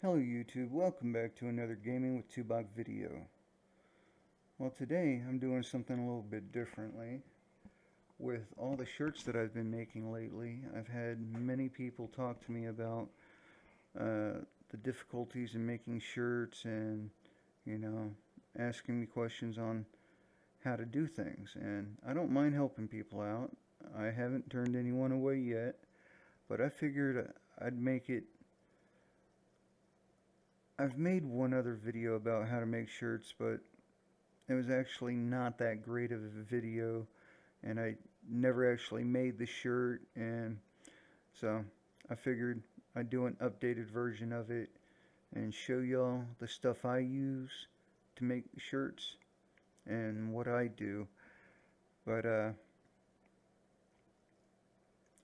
Hello YouTube, welcome back to another Gaming with Toobock video. Well, today I'm doing something a little bit differently. With all the shirts that I've been making lately, I've had many people talk to me about the difficulties in making shirts and, asking me questions on how to do things. And I don't mind helping people out. I haven't turned anyone away yet, but I figured I'd make it. I've made one other video about how to make shirts, but it was actually not that great of a video, and I never actually made the shirt, and so I figured I'd do an updated version of it and show y'all the stuff I use to make shirts and what I do. But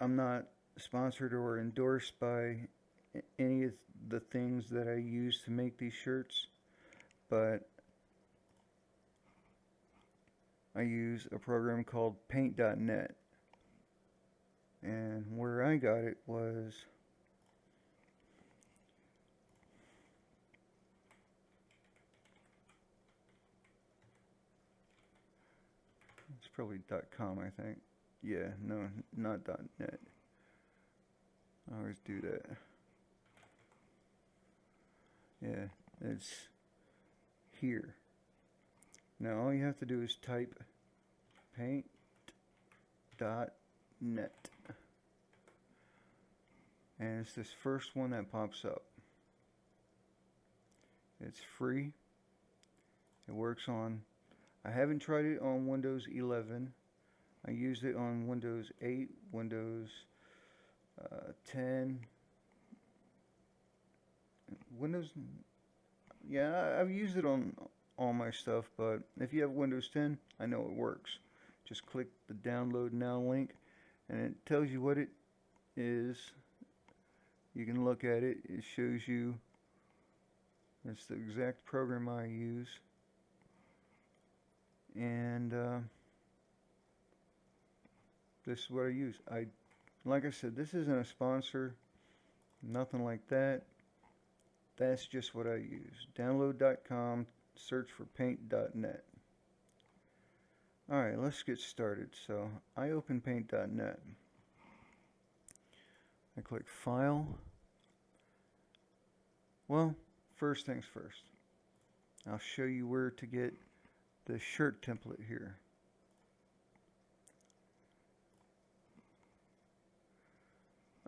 I'm not sponsored or endorsed by any of the things that I use to make these shirts, but I use a program called didnt, and where I got it was it's probably .com, I think. Yeah, no, not .net. I always do that. Yeah, it's here. Now all you have to do is type paint.net, and it's this first one that pops up. It's free. It works on, I haven't tried it on Windows 11. I used it on Windows 8, Windows 10, Windows, yeah, I've used it on all my stuff, but if you have Windows 10, I know it works. Just click the download now link, and it tells you what it is. You can look at it. It shows you it's the exact program I use, and this is what I use. Like I said, this isn't a sponsor, nothing like that. That's just what I use. Download.com, search for paint.net. Alright, let's get started. So I open paint.net. I click File. Well, first things first. I'll show you where to get the shirt template here.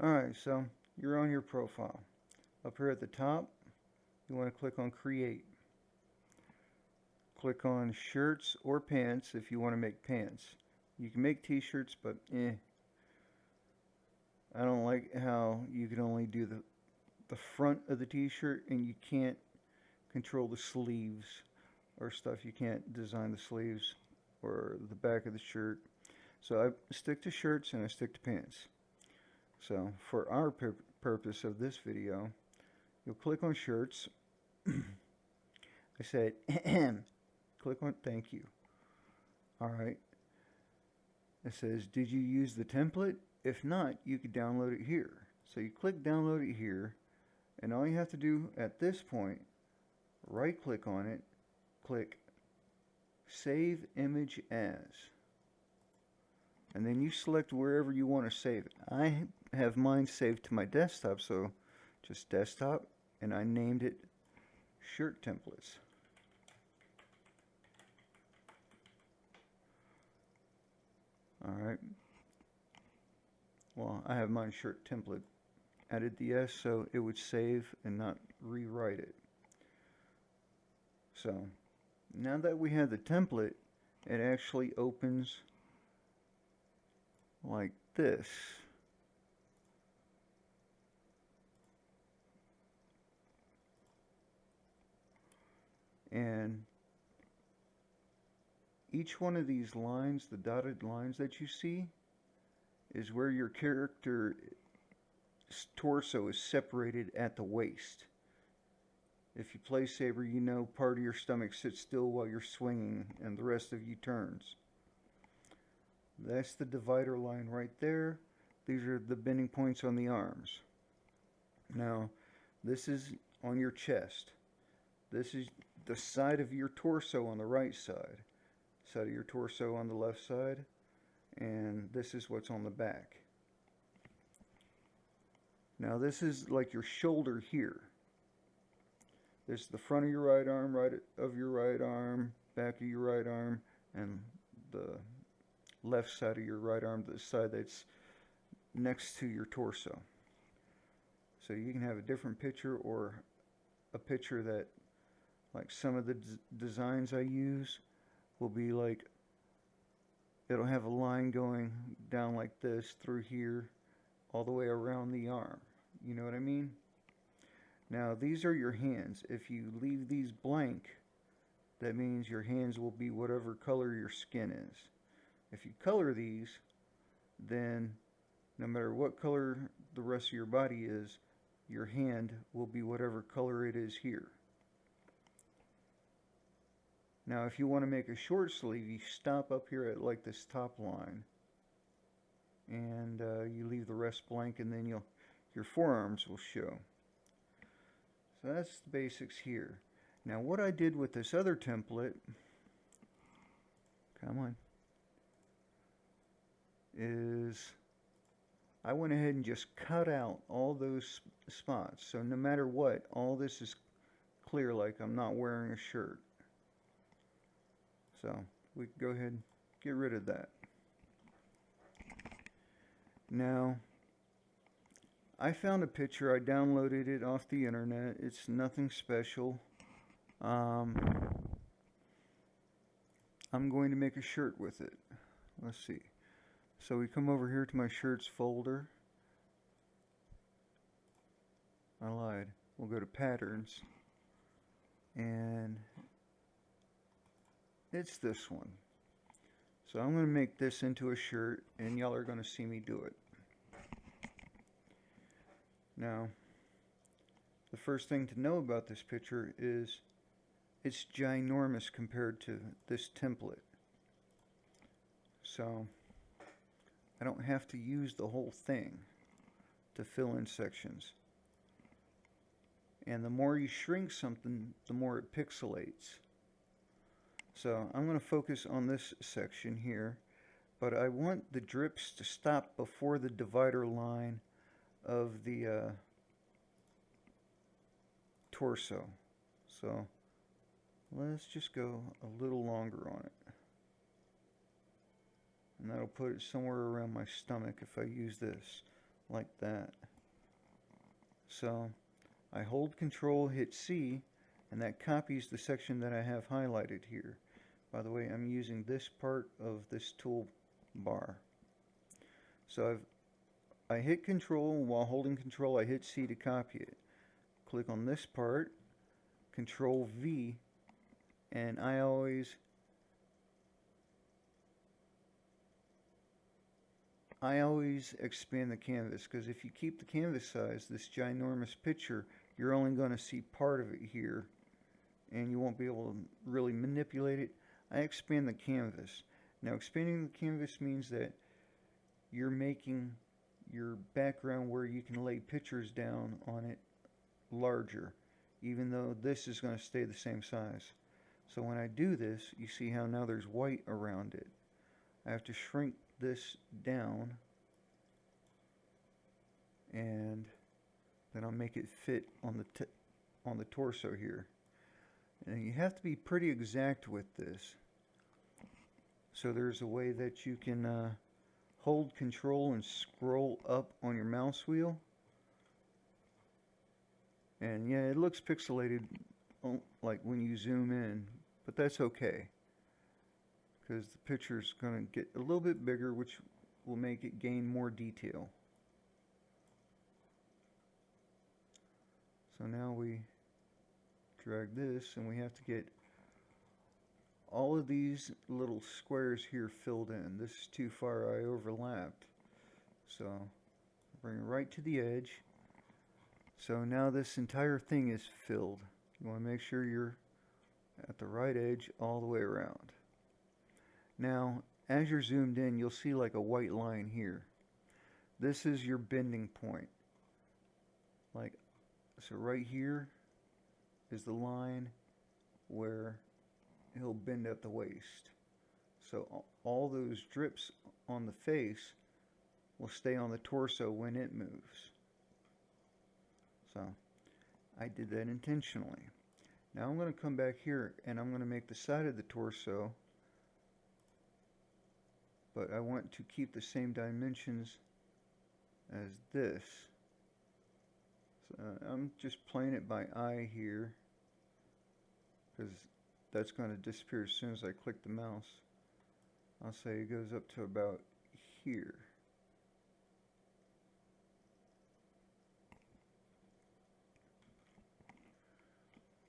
Alright, so you're on your profile. Up here at the top, you want to click on Create. Click on Shirts or Pants if you want to make pants. You can make t-shirts, but I don't like how you can only do the front of the t-shirt and you can't control the sleeves or stuff. You can't design the sleeves or the back of the shirt. So I stick to shirts and I stick to pants. So for our purpose of this video, you'll click on shirts. I said, click on, thank you. Alright. It says, did you use the template? If not, you could download it here. So you click download it here, and all you have to do at this point, right click on it, click save image as. And then you select wherever you want to save it. I have mine saved to my desktop, so just desktop, and I named it shirt templates. Alright. Well, I have mine shirt template. Added the S so it would save and not rewrite it. So, now that we have the template, it actually opens like this. And each one of these lines, the dotted lines that you see, is where your character's torso is separated at the waist. If you play Saber, you know part of your stomach sits still while you're swinging and the rest of you turns. That's the divider line right there. These are the bending points on the arms. Now, this is on your chest. This is the side of your torso on the right side, side of your torso on the left side, and this is what's on the back. Now this is like your shoulder here. This is the front of your right arm, back of your right arm, and the left side of your right arm, the side that's next to your torso. So you can have a different picture, or a picture that, like some of the designs I use will be like, it'll have a line going down like this through here all the way around the arm. You know what I mean? Now these are your hands. If you leave these blank, that means your hands will be whatever color your skin is. If you color these, then no matter what color the rest of your body is, your hand will be whatever color it is here. Now if you want to make a short sleeve, you stop up here at like this top line, and you leave the rest blank, and then your forearms will show. So that's the basics here. Now what I did with this other template, come on, is I went ahead and just cut out all those spots. So no matter what, all this is clear, like I'm not wearing a shirt. So we can go ahead and get rid of that. Now, I found a picture. I downloaded it off the internet. It's nothing special. I'm going to make a shirt with it. Let's see. So we come over here to my shirts folder. I lied. We'll go to patterns. And it's this one. So I'm going to make this into a shirt, and y'all are going to see me do it. Now, the first thing to know about this picture is it's ginormous compared to this template. So I don't have to use the whole thing to fill in sections. And the more you shrink something, the more it pixelates. So I'm going to focus on this section here, but I want the drips to stop before the divider line of the torso. So let's just go a little longer on it. And that'll put it somewhere around my stomach if I use this, like that. So I hold Control, hit C, and that copies the section that I have highlighted here. By the way, I'm using this part of this toolbar. So I hit Control, and while holding Control, I hit C to copy it. Click on this part, Control V, and I always expand the canvas, because if you keep the canvas size, this ginormous picture, you're only going to see part of it here, and you won't be able to really manipulate it. I expand the canvas. Now, expanding the canvas means that you're making your background where you can lay pictures down on it larger, even though this is going to stay the same size. So when I do this, you see how now there's white around it. I have to shrink this down, and then I'll make it fit on the torso here. And you have to be pretty exact with this. So there's a way that you can hold Control and scroll up on your mouse wheel. And yeah, it looks pixelated like when you zoom in, but that's okay, because the picture's going to get a little bit bigger, which will make it gain more detail. So now we drag this, and we have to get all of these little squares here filled in. This is too far, I overlapped. So bring it right to the edge. So now this entire thing is filled. You want to make sure you're at the right edge all the way around. Now, as you're zoomed in, you'll see like a white line here. This is your bending point. Like, so right here, is the line where he'll bend at the waist. So all those drips on the face will stay on the torso when it moves. So I did that intentionally. Now I'm going to come back here and I'm going to make the side of the torso, but I want to keep the same dimensions as this. So I'm just playing it by eye here, because that's going to disappear as soon as I click the mouse. I'll say it goes up to about here.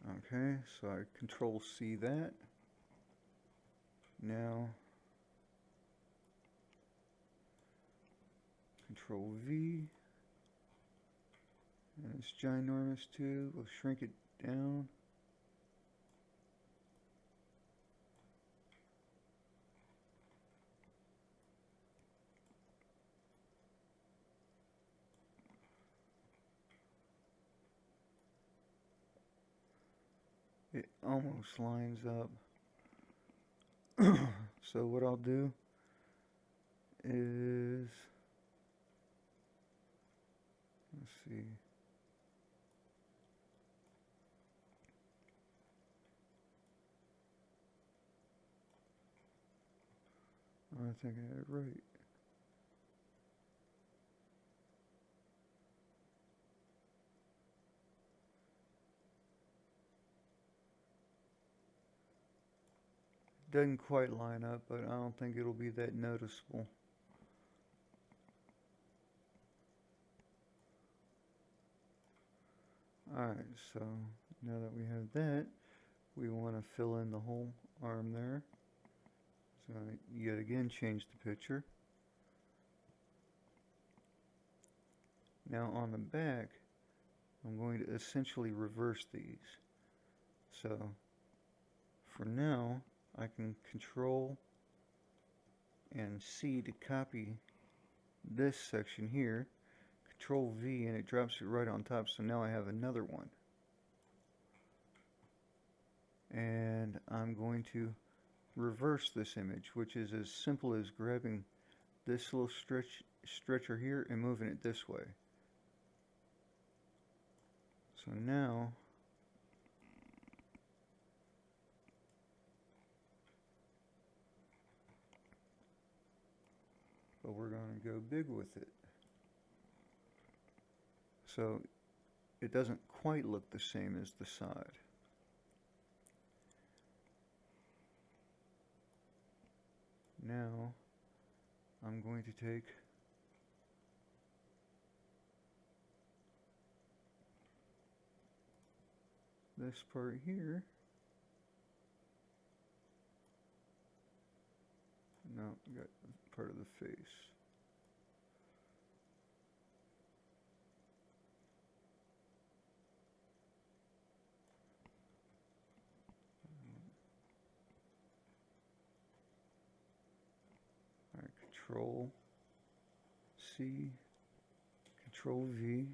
Okay, so I Control C that. Now Control V. And it's ginormous too. We'll shrink it down. It almost lines up. So what I'll do is, let's see. I think I had it right. Doesn't quite line up, but I don't think it'll be that noticeable. Alright, so now that we have that, we want to fill in the whole arm there. So yet again change the picture. Now on the back, I'm going to essentially reverse these. So for now, I can Control and C to copy this section here. Control V and it drops it right on top, so now I have another one. And I'm going to reverse this image, which is as simple as grabbing this little stretcher here and moving it this way. So now but we're going to go big with it. So it doesn't quite look the same as the side. Now I'm going to take this part here. No, we got part of the face. Alright, Control C, Control V.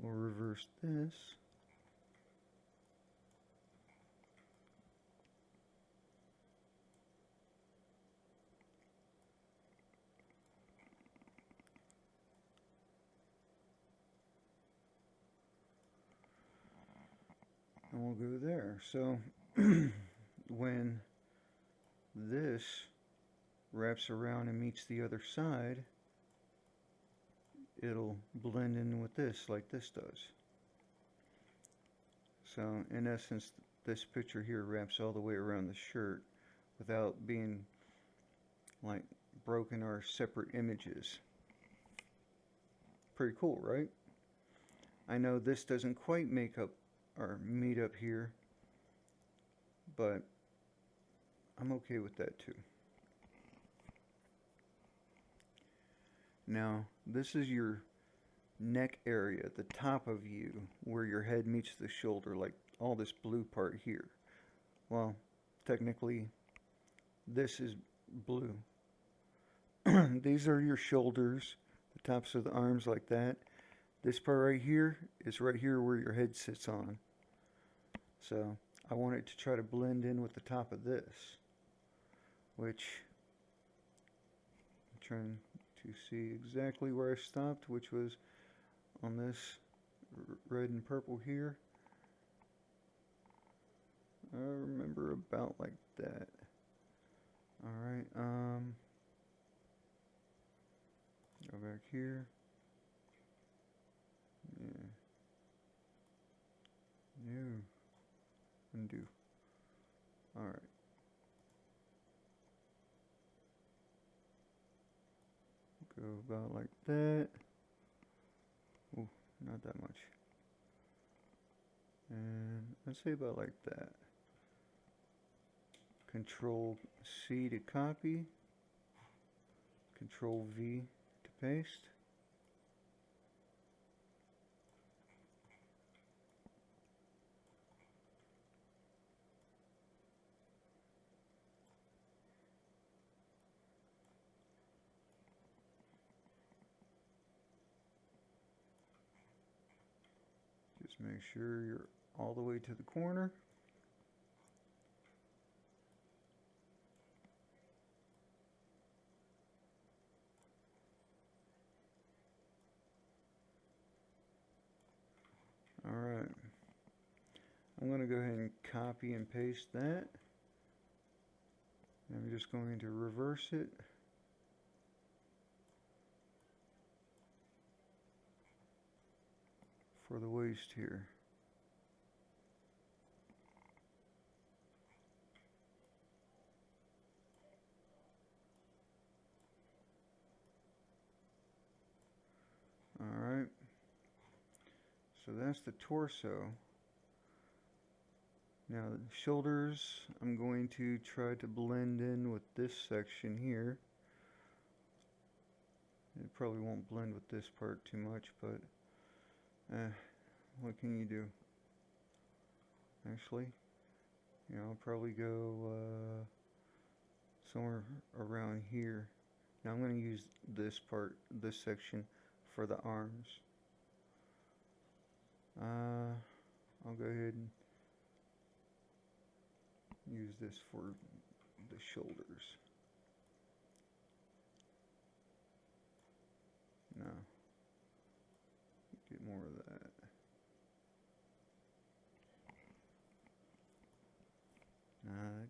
We'll reverse this. And we'll go there. So when this wraps around and meets the other side, it'll blend in with this like this does. So in essence, this picture here wraps all the way around the shirt without being like broken or separate images. Pretty cool, right? I know this doesn't quite make up or meet up here, but I'm okay with that too. Now, this is your neck area, the top of you, where your head meets the shoulder, like all this blue part here. Well, technically, this is blue. These are your shoulders, the tops of the arms like that. This part right here is right here where your head sits on. So I want it to try to blend in with the top of this, which I'm trying to see exactly where I stopped, which was on this red and purple here. I remember about like that. Alright, go back here. Yeah. No. Undo. Alright. Go about like that. Oh, not that much. And let's say about like that. Control C to copy. Control V to paste. Just make sure you're all the way to the corner. Alright. I'm going to go ahead and copy and paste that. I'm just going to reverse it. For the waist here. Alright. So that's the torso. Now the shoulders, I'm going to try to blend in with this section here. It probably won't blend with this part too much, but what can you do? Actually, you know, I'll probably go somewhere around here. Now I'm going to use this part, this section, for the arms. I'll go ahead and use this for the shoulders. No. Get more of that.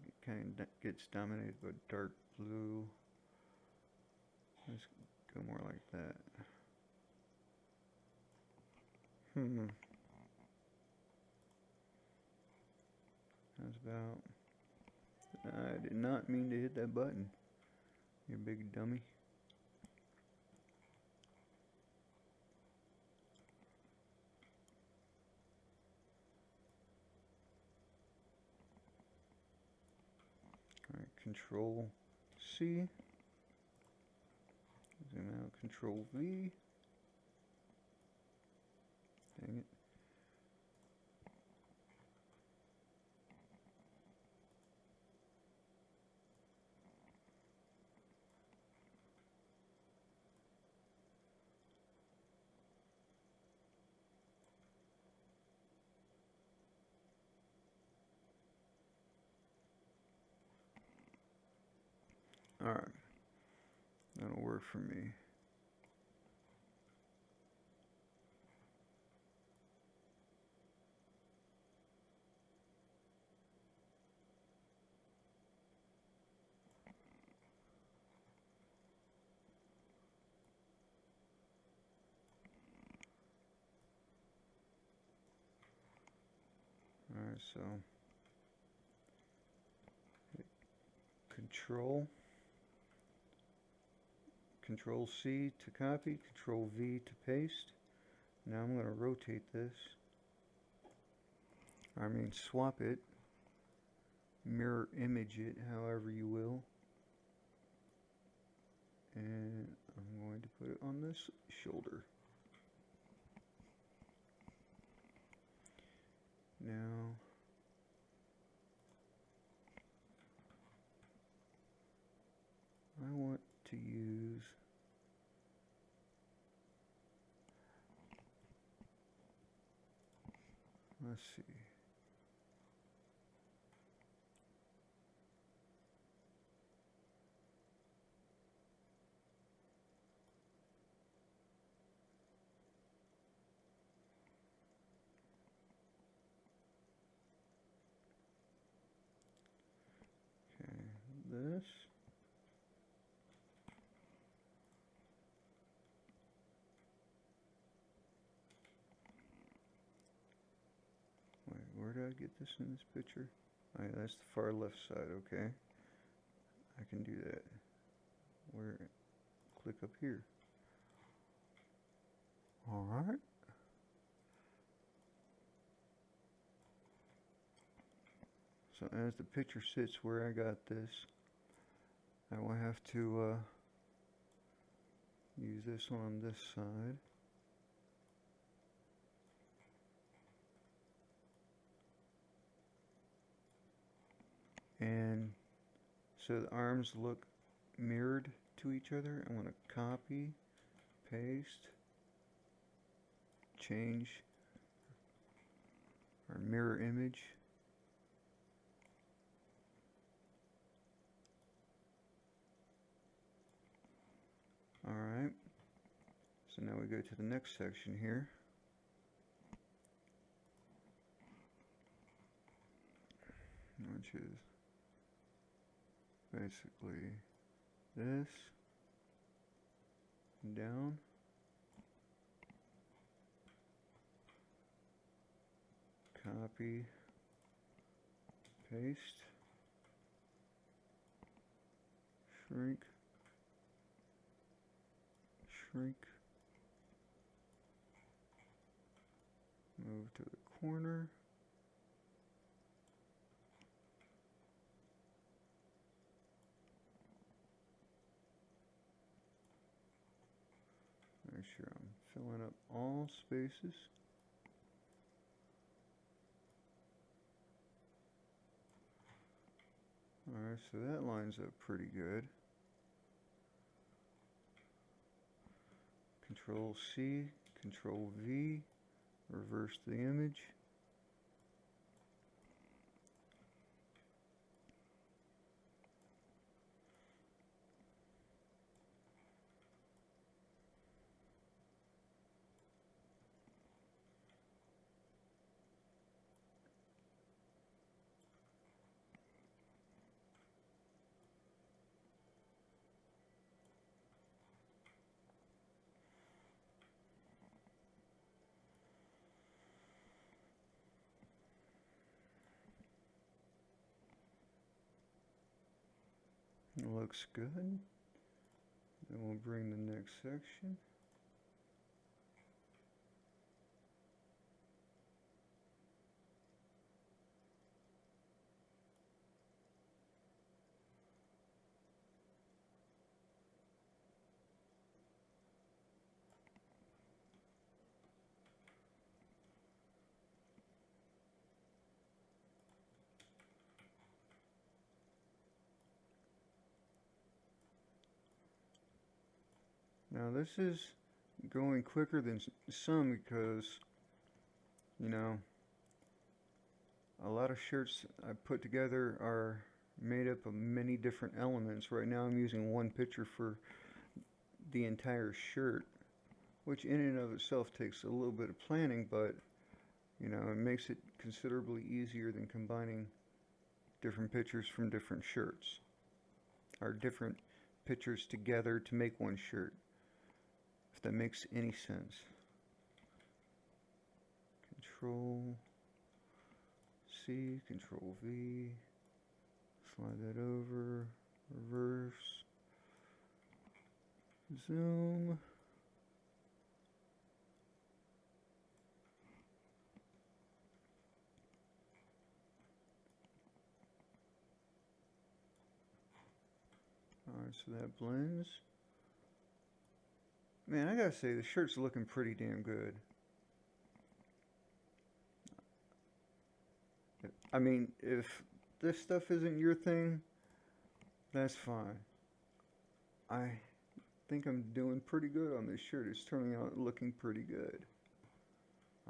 It kind of gets dominated by dark blue. Let's go more like that. That's about... I did not mean to hit that button. You big dummy. Alright, Control C. Zoom out, Control V. Dang it. Alright. That'll work for me. Alright, so hit Control C to copy, Control V to paste. Now I'm going to rotate this. I mean swap it, mirror image it, however you will. And I'm going to put it on this shoulder. Now I want to use Let's see. Okay, this. Wait, where did I get this in this picture? Oh, yeah, that's the far left side, okay. I can do that. Where? Click up here. Alright. So as the picture sits where I got this, I will have to use this on this side. And so the arms look mirrored to each other. I'm going to copy, paste, change our mirror image. Alright, so now we go to the next section here. Which is basically this, down, copy, paste, shrink, shrink, move to the corner, make sure I'm filling up all spaces. Alright, so that lines up pretty good. Control C, Control V, reverse the image. It looks good. Then we'll bring the next section. Now this is going quicker than some because, you know, a lot of shirts I put together are made up of many different elements. Right now I'm using one picture for the entire shirt, which in and of itself takes a little bit of planning, but, you know, it makes it considerably easier than combining different pictures from different shirts, or different pictures together to make one shirt, if that makes any sense. Control C, Control V, slide that over, reverse, zoom. Alright, so that blends. Man, I gotta say, the shirt's looking pretty damn good. I mean, if this stuff isn't your thing, that's fine. I think I'm doing pretty good on this shirt. It's turning out looking pretty good.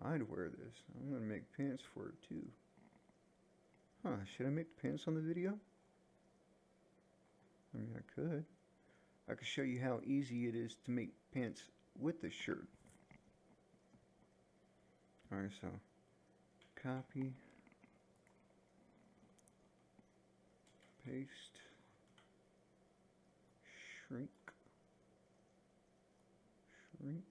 I'd wear this. I'm gonna make pants for it too. Huh, should I make the pants on the video? I mean, I could. I could show you how easy it is to make pants with this shirt. Alright, so copy, paste, shrink, shrink.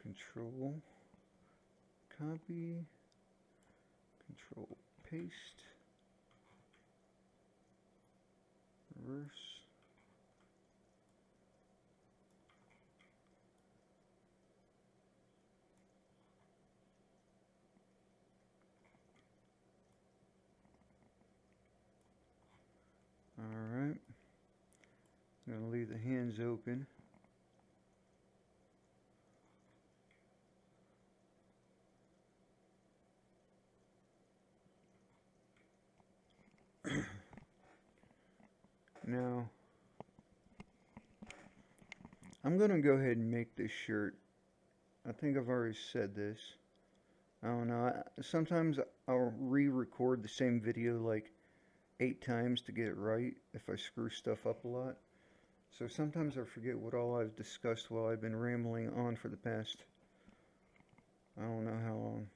Control, copy, control, paste, reverse. Alright, I'm going to leave the hands open. Now, I'm going to go ahead and make this shirt. I think I've already said this. I don't know. Sometimes I'll re-record the same video like 8 times to get it right if I screw stuff up a lot. So sometimes I forget what all I've discussed while I've been rambling on for the past, I don't know how long.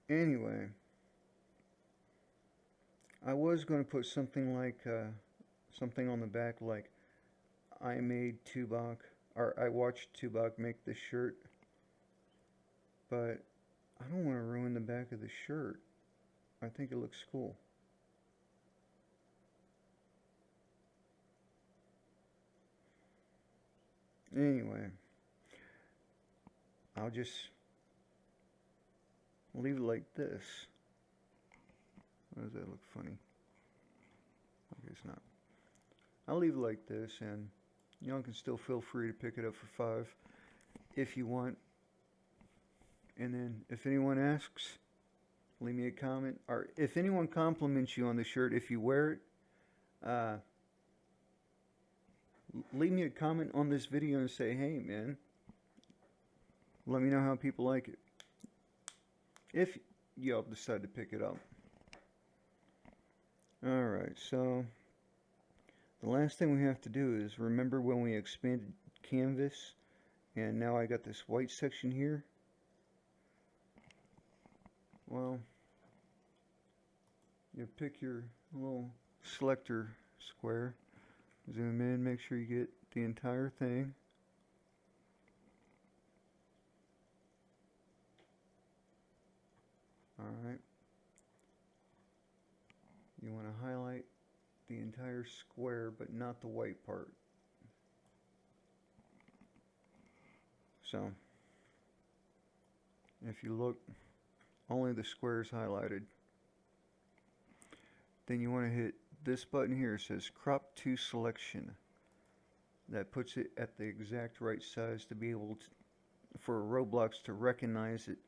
Anyway, I was going to put something like, something on the back like, I made Toobock, or I watched Toobock make this shirt, but I don't want to ruin the back of the shirt. I think it looks cool. Anyway, I'll just leave it like this. Why does that look funny? Okay, it's not. I'll leave it like this, and y'all can still feel free to pick it up for $5 if you want. And then if anyone asks, leave me a comment. Or if anyone compliments you on the shirt, if you wear it, leave me a comment on this video and say, hey man, let me know how people like it. If y'all decide to pick it up. Alright, so the last thing we have to do is remember when we expanded canvas and now I got this white section here. Well, you pick your little selector square, zoom in, make sure you get the entire thing. Alright. You want to highlight the entire square but not the white part. So, if you look, only the square is highlighted. Then you want to hit this button here. It says crop to selection. That puts it at the exact right size to be able to, for Roblox to recognize it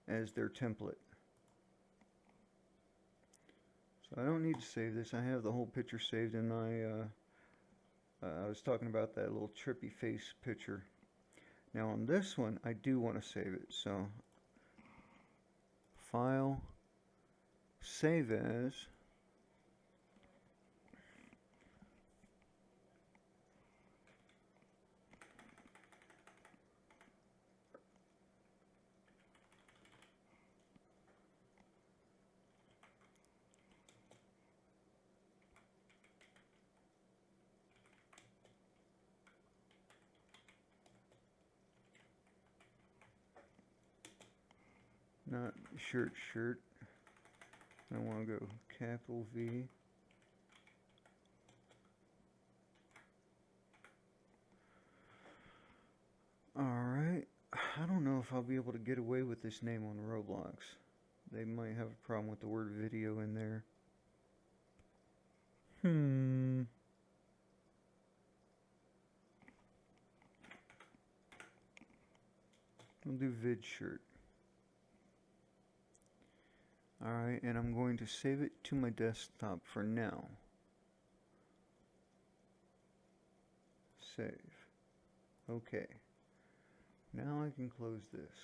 as their template. So I don't need to save this. I have the whole picture saved in my, I was talking about that little trippy face picture. Now on this one, I do want to save it. So, File, Save As. Not shirt. I want to go capital V. Alright. I don't know if I'll be able to get away with this name on Roblox. They might have a problem with the word video in there. We'll do vid shirt. Alright, and I'm going to save it to my desktop for now. Save. Okay. Now I can close this.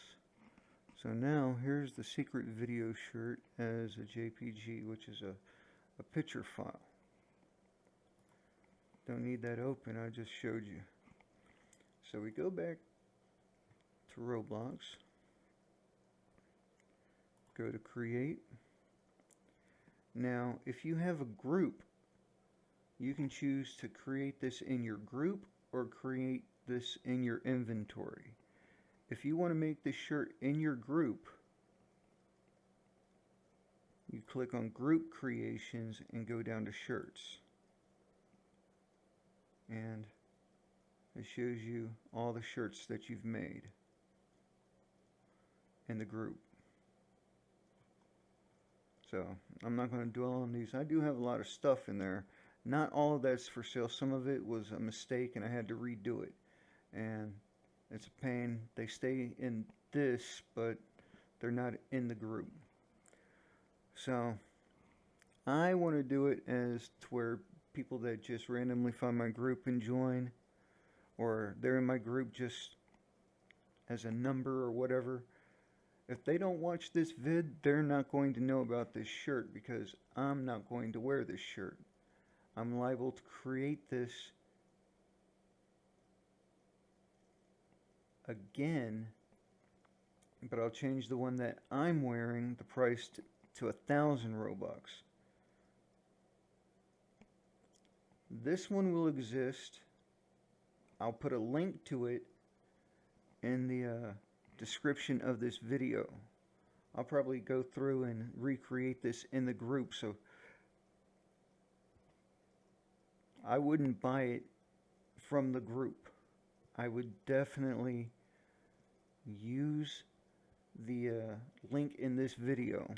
So now here's the secret video shirt as a JPG, which is a picture file. Don't need that open, I just showed you. So we go back to Roblox, go to create. Now if you have a group, you can choose to create this in your group or create this in your inventory. If you want to make this shirt in your group, you click on group creations and go down to shirts. And it shows you all the shirts that you've made in the group. So I'm not going to dwell on these. I do have a lot of stuff in there. Not all of that's for sale. Some of it was a mistake and I had to redo it. And it's a pain. They stay in this, but they're not in the group. So I want to do it as to where people that just randomly find my group and join, or they're in my group just as a number or whatever. If they don't watch this vid, they're not going to know about this shirt because I'm not going to wear this shirt. I'm liable to create this again, but I'll change the one that I'm wearing, the price to 1,000 Robux. This one will exist. I'll put a link to it in the description of this video. I'll probably go through and recreate this in the group, so I wouldn't buy it from the group. I would definitely use the link in this video.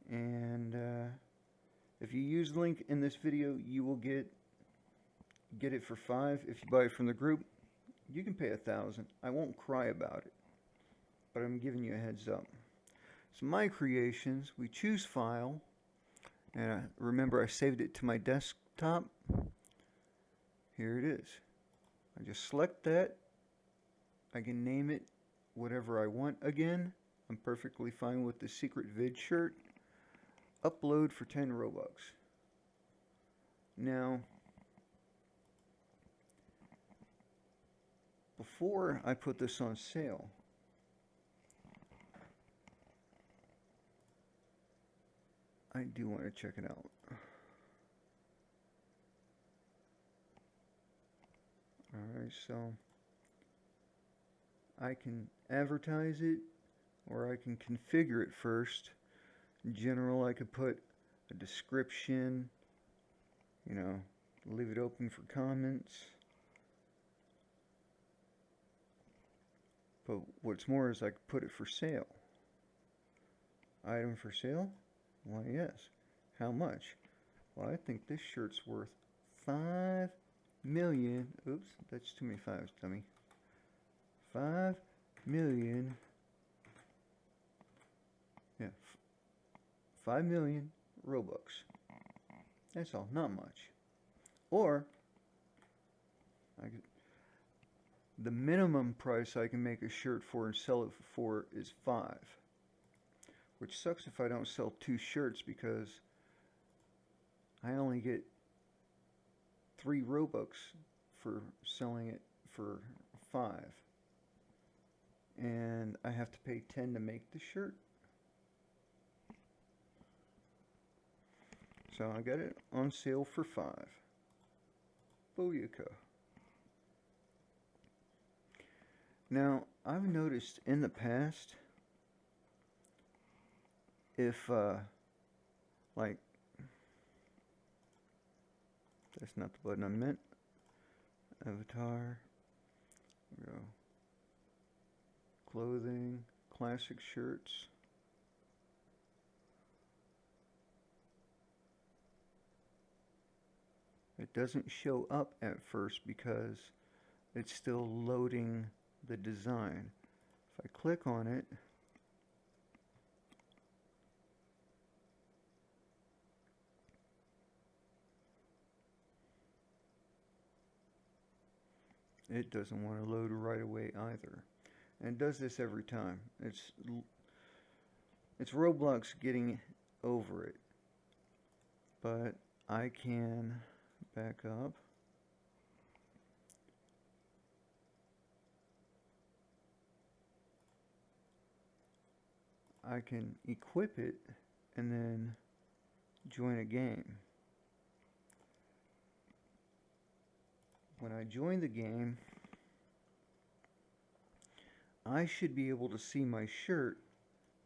And if you use the link in this video, you will get it for 5. If you buy it from the group, you can pay 1,000. I won't cry about it, but I'm giving you a heads up. So my creations, we choose file, and remember I saved it to my desktop. Here it is. I just select that. I can name it whatever I want again. I'm perfectly fine with the secret vid shirt. Upload for 10 Robux. Now, before I put this on sale, I do want to check it out. Alright, so I can advertise it, or I can configure it first. In general, I could put a description, you know, leave it open for comments. But what's more is I could put it for sale. Item for sale? Why, yes. How much? Well, I think this shirt's worth 5 million. Oops, that's too many fives, dummy. 5 million. Yeah, 5 million Robux. That's all, not much. Or the minimum price I can make a shirt for and sell it for is 5. Which sucks if I don't sell 2 shirts because I only get 3 Robux for selling it for 5. And I have to pay 10 to make the shirt. So I got it on sale for 5. Booyaka. Now, I've noticed in the past, if, like, that's not the button I meant. Avatar. Go. Clothing. Classic shirts. It doesn't show up at first because it's still loading the design. If I click on it, it doesn't want to load right away either. And it does this every time. It's Roblox getting over it. But I can back up. I can equip it and then join a game. When I join the game, I should be able to see my shirt,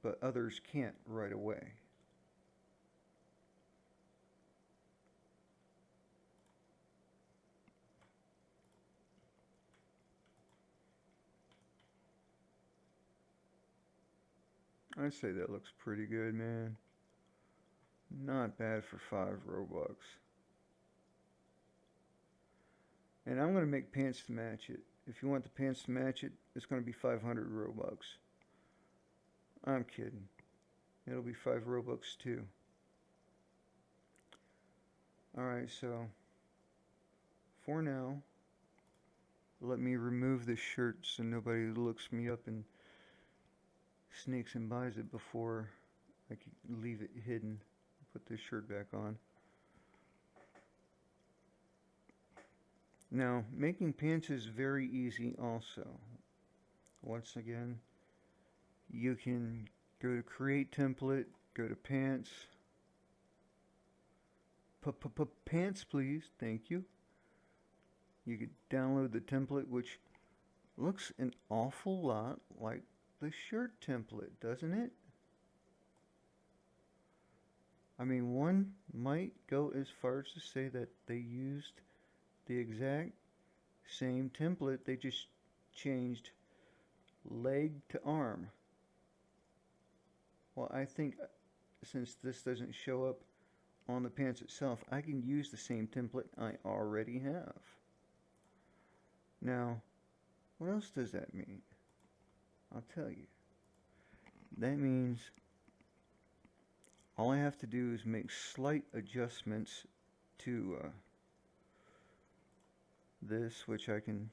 but others can't right away. I say that looks pretty good, man. Not bad for 5 Robux. And I'm going to make pants to match it. If you want the pants to match it, it's going to be 500 Robux. I'm kidding. It'll be 5 Robux too. Alright, so for now, let me remove this shirt so nobody looks me up and sneaks and buys it before I can leave it hidden. Put this shirt back on. Now, making pants is very easy also. Once again, you can go to create template, go to pants. Pants, please. Thank you. You could download the template, which looks an awful lot like the shirt template, doesn't it? I mean, one might go as far as to say that they used the exact same template, they just changed leg to arm. Well, I think since this doesn't show up on the pants itself, I can use the same template I already have. Now, what else does that mean? I'll tell you. That means all I have to do is make slight adjustments to this, which I can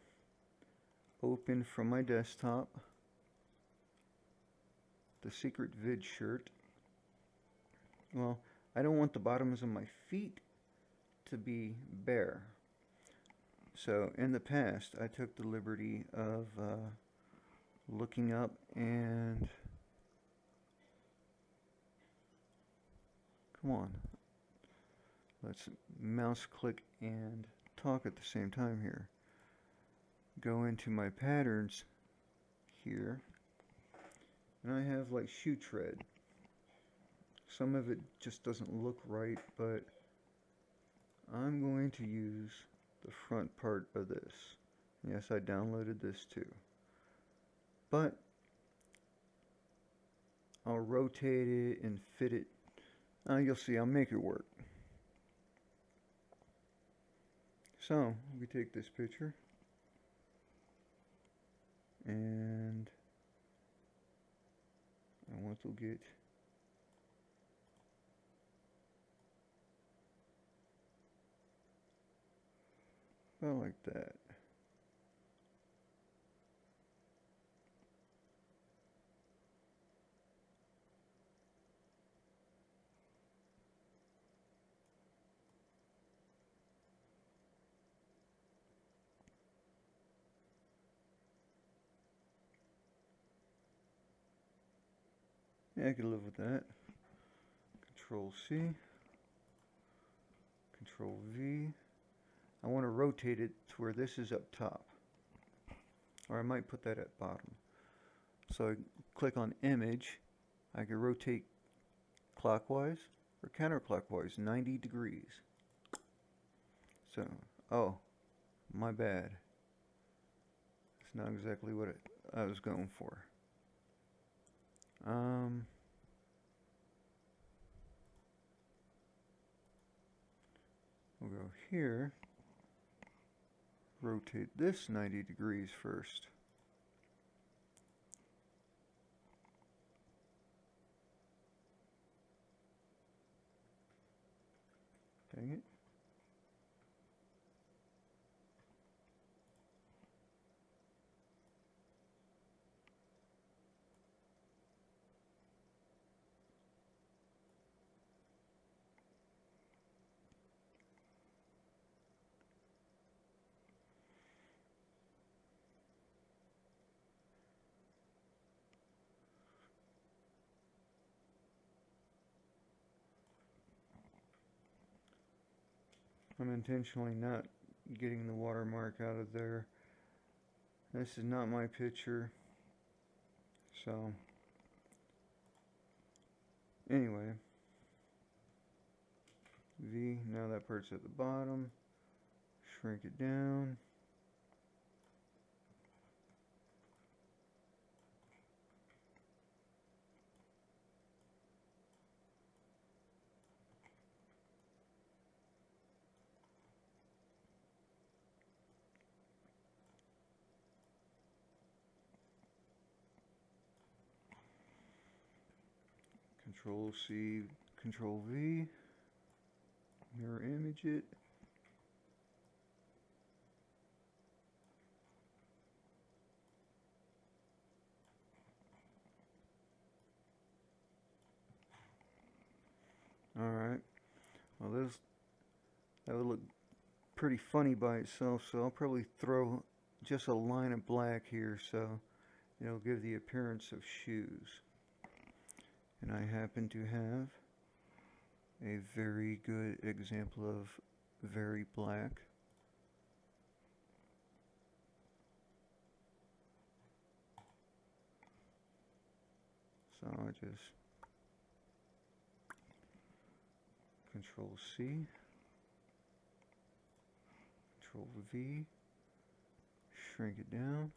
open from my desktop. The secret vid shirt. Well, I don't want the bottoms of my feet to be bare. So in the past, I took the liberty of looking up and come on, let's mouse click and talk at the same time here. Go into my patterns here, and I have like shoe tread. Some of it just doesn't look right, but I'm going to use the front part of this. Yes, I downloaded this too. But I'll rotate it and fit it. You'll see, I'll make it work. So, we take this picture and I want to get about like that. Yeah, I could live with that. Control C, Control V. I want to rotate it to where this is up top. Or I might put that at bottom. So I click on image. I can rotate clockwise or counterclockwise, 90 degrees. So, oh, my bad. It's not exactly what I was going for. We'll go here. Rotate this 90 degrees first. Dang it. I'm intentionally not getting the watermark out of there. This is not my picture. So, anyway. V, now that part's at the bottom. Shrink it down. Control C, Control V. Mirror image it. Alright. Well, that would look pretty funny by itself, so I'll probably throw just a line of black here so it'll give the appearance of shoes. And I happen to have a very good example of very black. So I just Control C, Control V, shrink it down.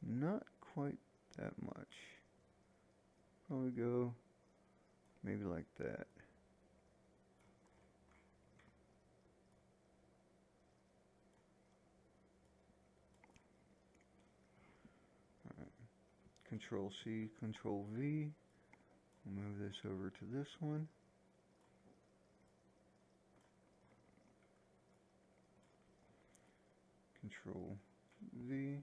Not quite that much. Probably go maybe like that. Alright. Control C, Control V. We'll move this over to this one. Control V.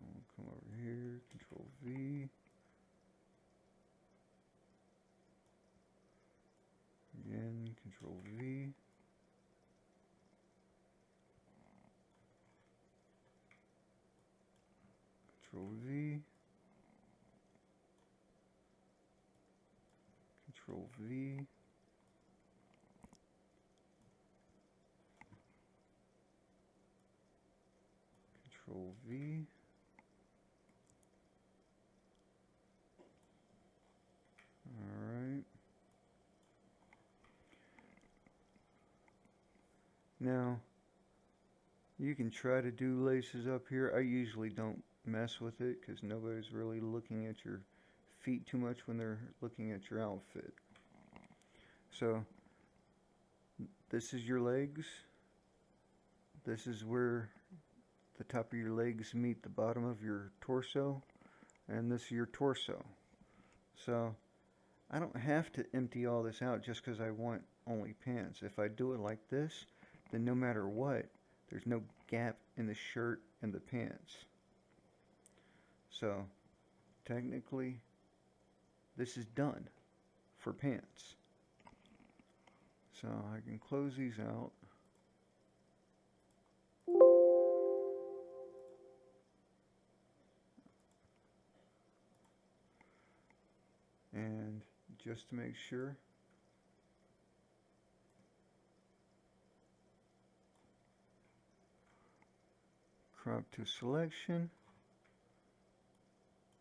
I'll come over here, Control V. Again, Control V. Control V. Control V. Control V. Alright. Now, you can try to do laces up here. I usually don't mess with it because nobody's really looking at your feet too much when they're looking at your outfit. So, this is your legs. This is where the top of your legs meet the bottom of your torso. And this is your torso. So, I don't have to empty all this out just because I want only pants. If I do it like this, then no matter what, there's no gap in the shirt and the pants. So, technically, this is done for pants. So, I can close these out. And just to make sure, crop to selection,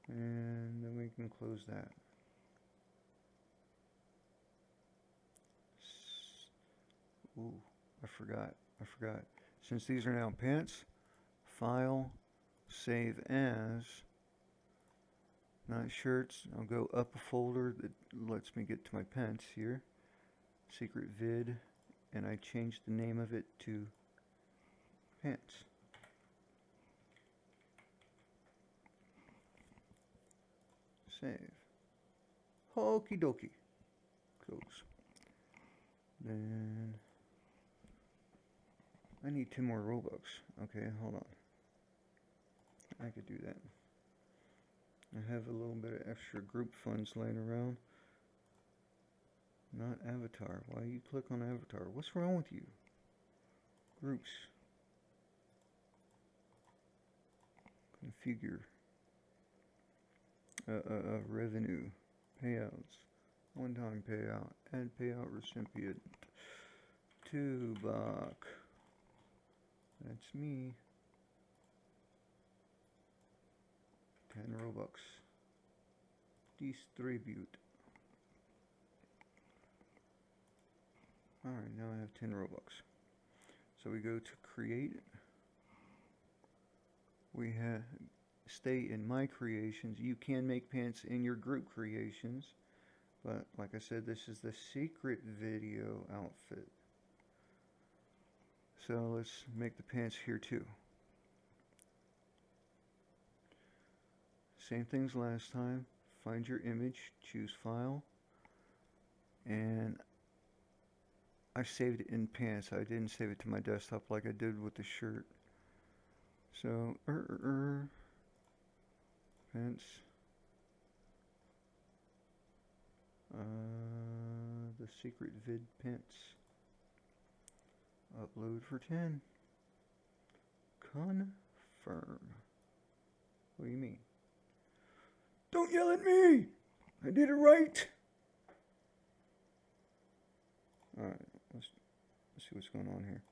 and then we can close that. Ooh, I forgot. Since these are now pants, File, Save As, not shirts. I'll go up a folder that lets me get to my pants here. Secret vid, and I changed the name of it to pants. Save. Okie dokie. Close. Then I need 10 more Robux. Okay, hold on. I could do that. I have a little bit of extra group funds laying around. Not avatar. Why you click on avatar? What's wrong with you? Groups. Configure. Revenue. Payouts. One-time payout. Add payout recipient. Toobock. That's me. 10 Robux. Distribute. Alright, now I have 10 Robux. So we go to create. We have stay in my creations. You can make pants in your group creations. But like I said, this is the secret video outfit. So let's make the pants here too. Same things last time. Find your image, choose file, and I saved it in pants. I didn't save it to my desktop like I did with the shirt. So pants. The secret vid pants. Upload for 10. Confirm. What do you mean? Don't yell at me! I did it right! Alright, let's see what's going on here.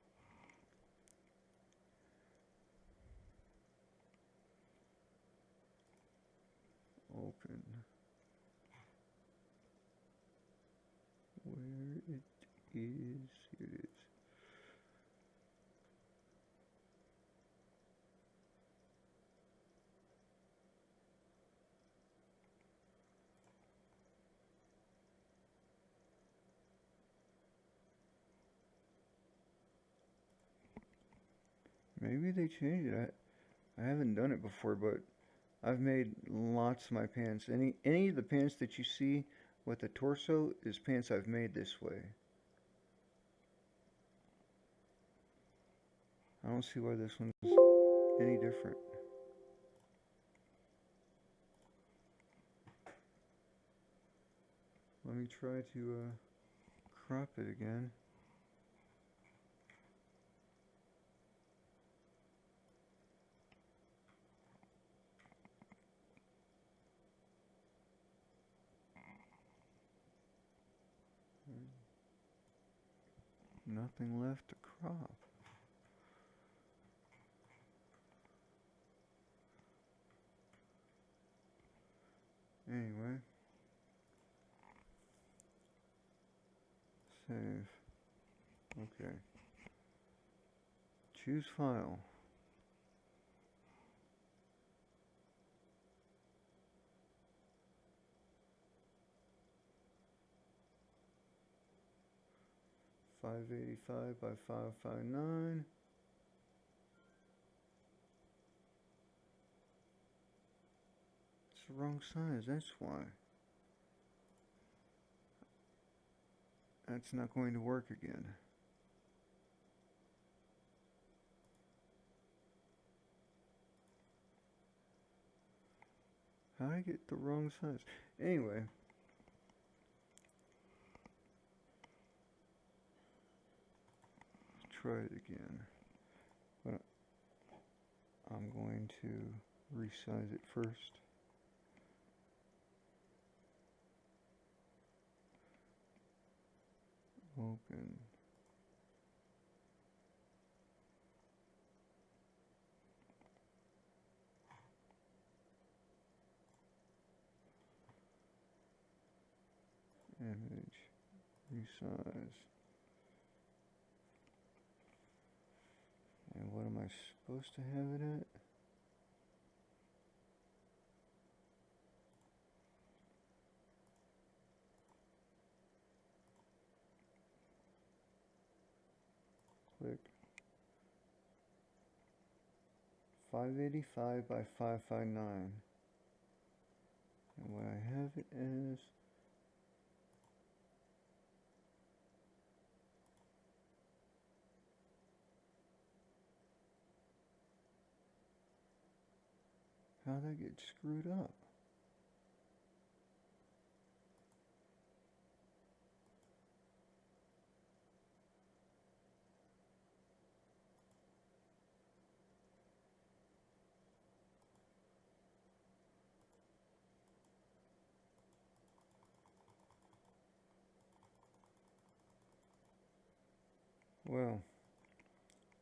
Open. Where it is. Here it is. Maybe they changed it. I haven't done it before, but I've made lots of my pants. Any of the pants that you see with the torso is pants I've made this way. I don't see why this one's any different. Let me try to crop it again. Nothing left to crop. Anyway. Save. Okay. Choose file. .585 by 559. It's the wrong size, that's why. That's not going to work again. How did I get the wrong size? Anyway. Let's try it again. But I'm going to resize it first. Open. Image. Resize. And what am I supposed to have it at? Click. 585 by 559. And what I have it as, how'd I get screwed up? Well,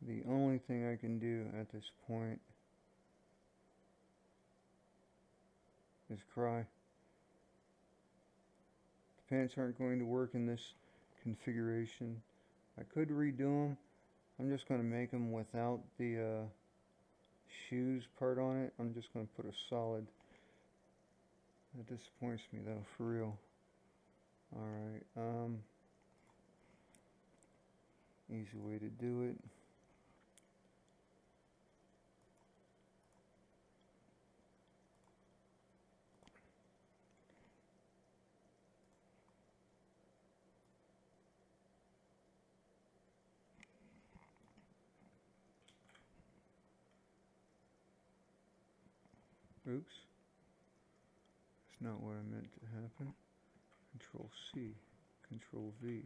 the only thing I can do at this point is cry. The pants aren't going to work in this configuration. I could redo them. I'm just going to make them without the shoes part on it. I'm just going to put a solid. That disappoints me though, for real. Alright, easy way to do it. Oops. That's not what I meant to happen. Control C, Control V.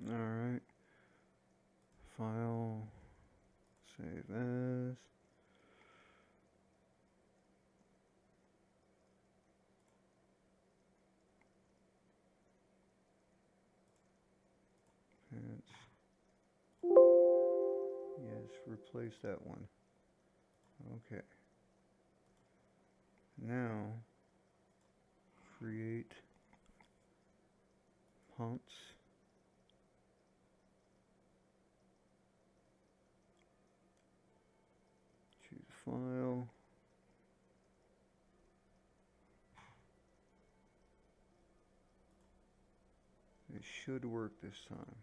Alright. File. Save as. Pants. Yes, replace that one. Okay. Now, create pants. Choose file. It should work this time.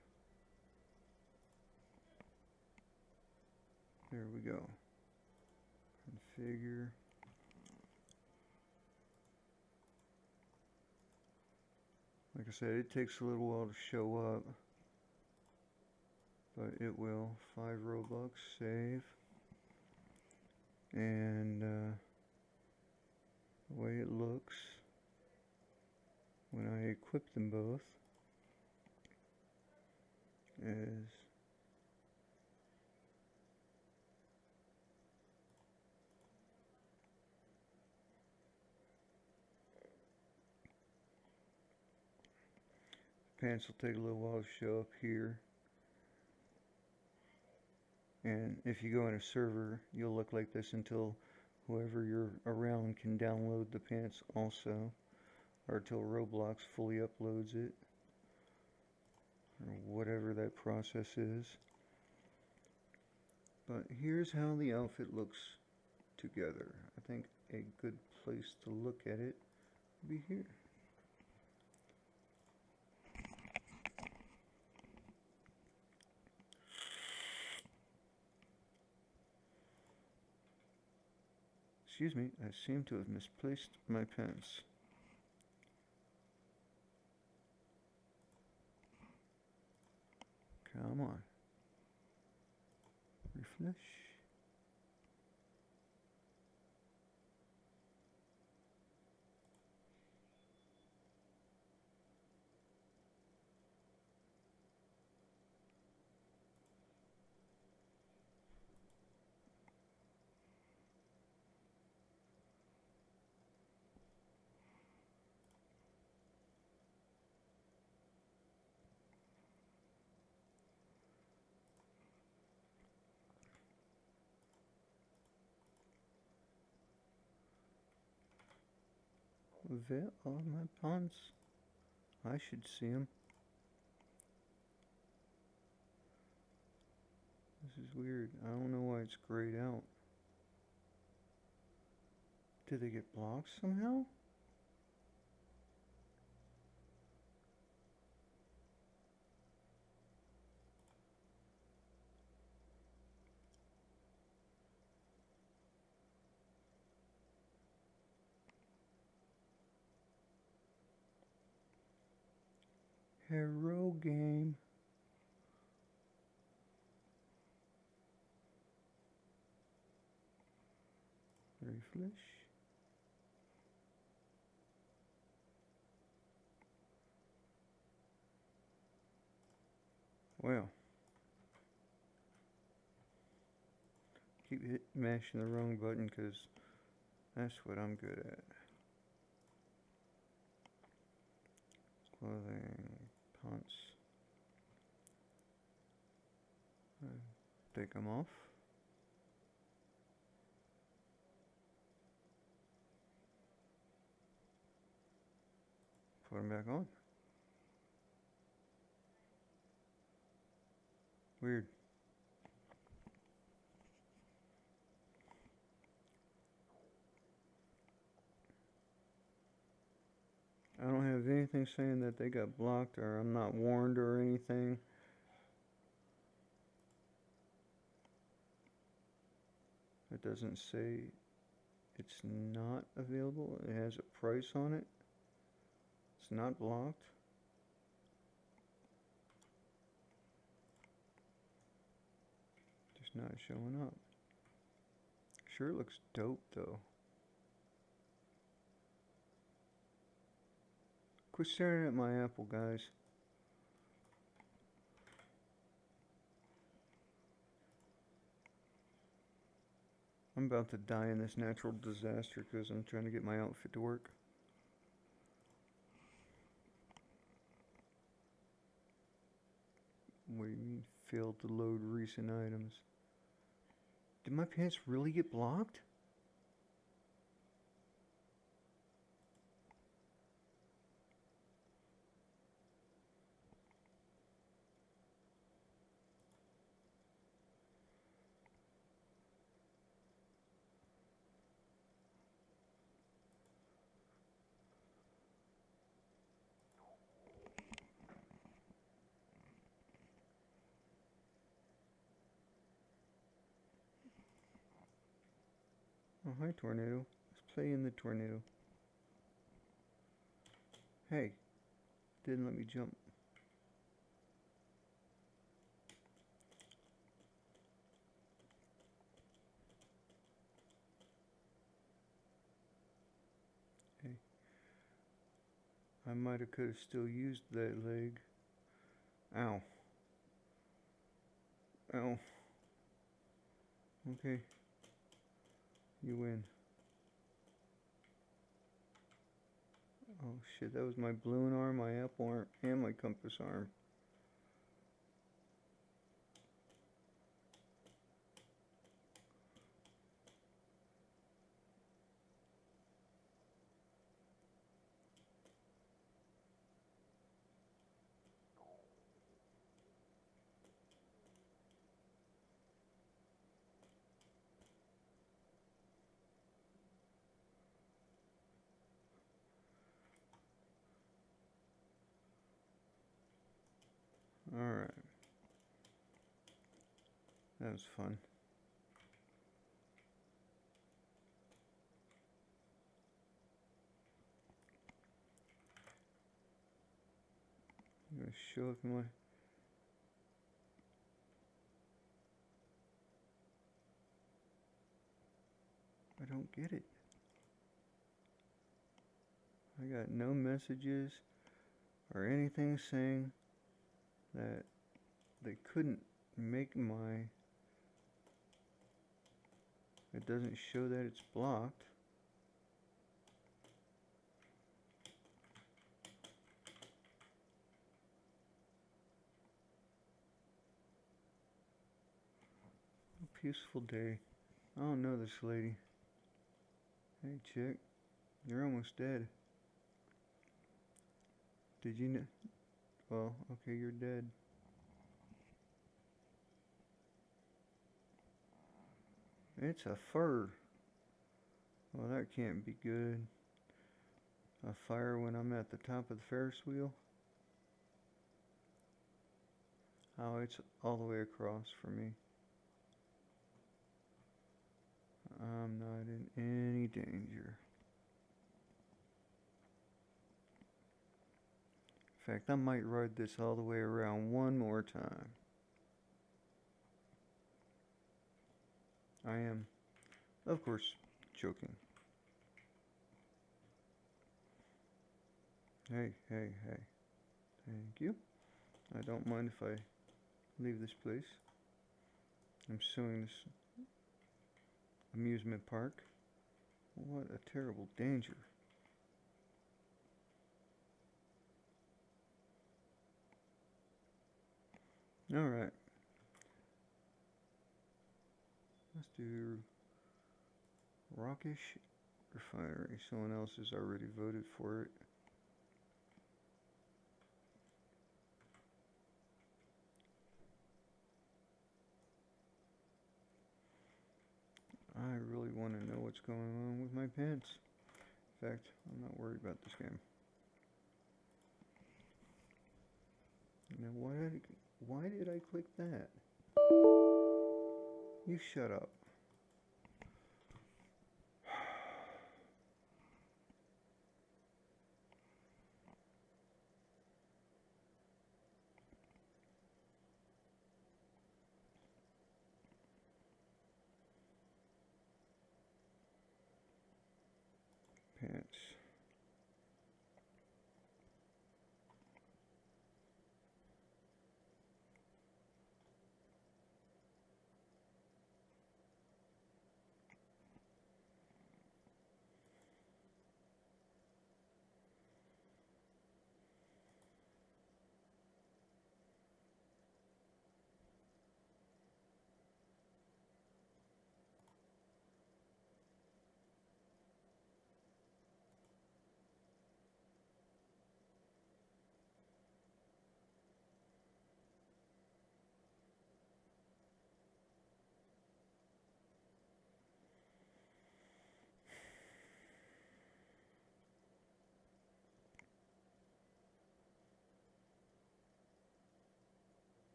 There we go. Configure. Like I said, it takes a little while to show up, but it will. 5 Robux, save. And the way it looks when I equip them both is pants will take a little while to show up here. And if you go in a server, you'll look like this until whoever you're around can download the pants also, or until Roblox fully uploads it, or whatever that process is. But here's how the outfit looks together. I think a good place to look at it would be here. Excuse me, I seem to have misplaced my pants. Come on. Refresh. Where are my pants? I should see them. This is weird. I don't know why it's grayed out. Did they get blocked somehow? Hero game. Refresh. Well, keep mashing the wrong button because that's what I'm good at. Clothing, pants. Take them off. Put them back on. Weird. I don't have anything saying that they got blocked or I'm not warned or anything. It doesn't say it's not available. It has a price on it. It's not blocked. Just not showing up. Sure looks dope though. Quit staring at my apple, guys. I'm about to die in this natural disaster because I'm trying to get my outfit to work. What do you mean, failed to load recent items? Did my pants really get blocked? Oh, hi, tornado. Let's play in the tornado. Hey, didn't let me jump. Hey, I might have could have still used that leg. Ow. Ow. Okay. You win. Oh shit, that was my balloon arm, my apple arm, and my compass arm. Alright. That was fun. I'm gonna show up my... I don't get it. I got no messages or anything saying that they couldn't make my... It doesn't show that it's blocked. A peaceful day. I don't know this lady. Hey chick, you're almost dead. Did you know? Well, okay, you're dead. It's a fur. Well, that can't be good. A fire when I'm at the top of the Ferris wheel? Oh, it's all the way across for me. I'm not in any danger. In fact, I might ride this all the way around one more time. I am, of course, joking. Hey, hey, hey. Thank you. I don't mind if I leave this place. I'm suing this amusement park. What a terrible danger. Alright. Let's do Rockish Refinery. Someone else has already voted for it. I really want to know what's going on with my pants. In fact, I'm not worried about this game. Now, why did I click that? You shut up. Pants.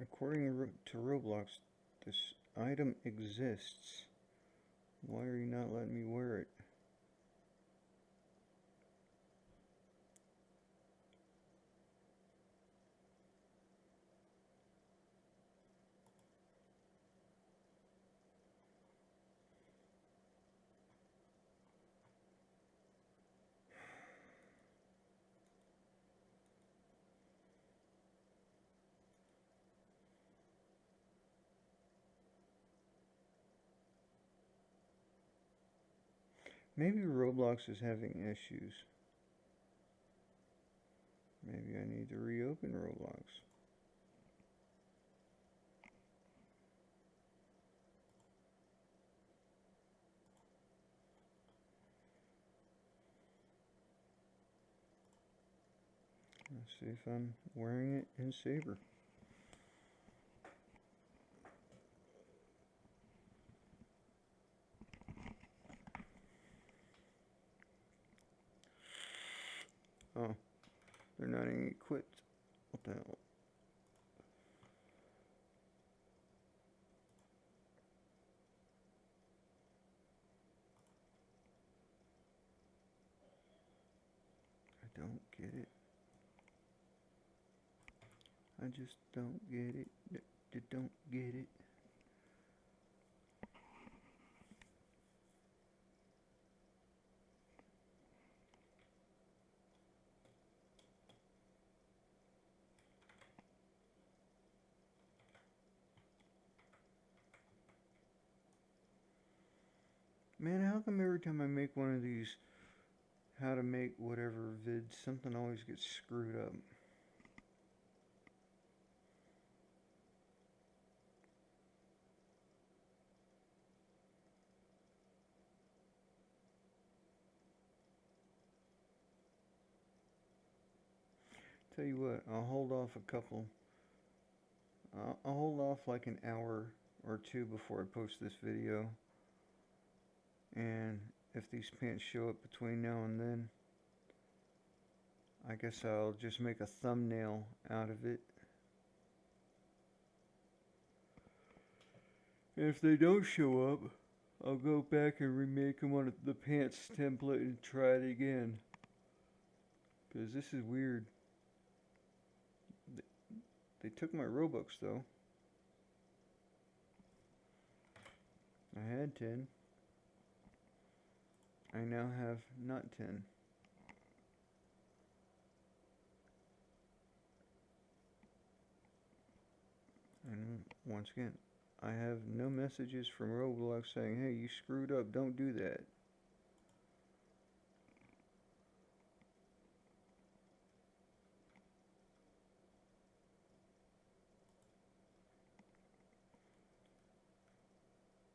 According to Roblox, this item exists. Why are you not letting me wear it? Maybe Roblox is having issues. Maybe I need to reopen Roblox. Let's see if I'm wearing it in Saber. Oh, they're not even equipped. What the hell? I don't get it. I just don't get it. Don't get it. Man, how come every time I make one of these how to make whatever vids, something always gets screwed up? Tell you what, I'll hold off a couple. I'll hold off like an hour or two before I post this video. And if these pants show up between now and then, I guess I'll just make a thumbnail out of it. If they don't show up, I'll go back and remake them on the pants template and try it again. Because this is weird. They took my Robux though. I had 10. I now have not 10. And once again, I have no messages from Roblox saying, hey, you screwed up, don't do that.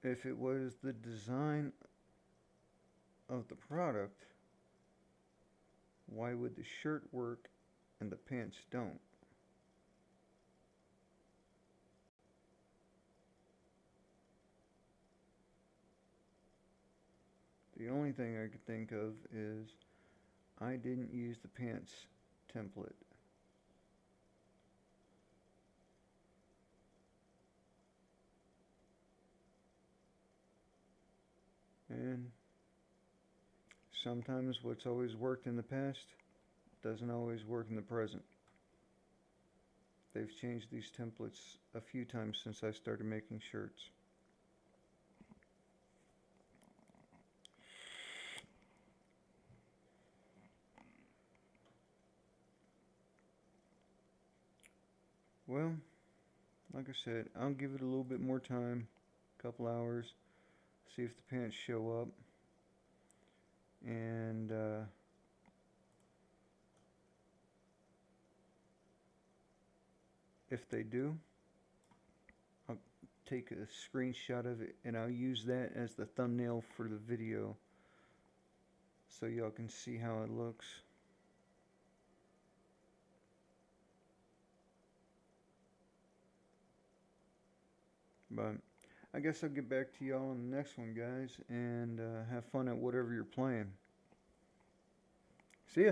If it was the design of the product, why would the shirt work and the pants don't? The only thing I could think of is I didn't use the pants template. And sometimes what's always worked in the past doesn't always work in the present. They've changed these templates a few times since I started making shirts. Well, like I said, I'll give it a little bit more time, a couple hours, see if the pants show up. And if they do, I'll take a screenshot of it and I'll use that as the thumbnail for the video so y'all can see how it looks. But I guess I'll get back to y'all on the next one, guys, and have fun at whatever you're playing. See ya!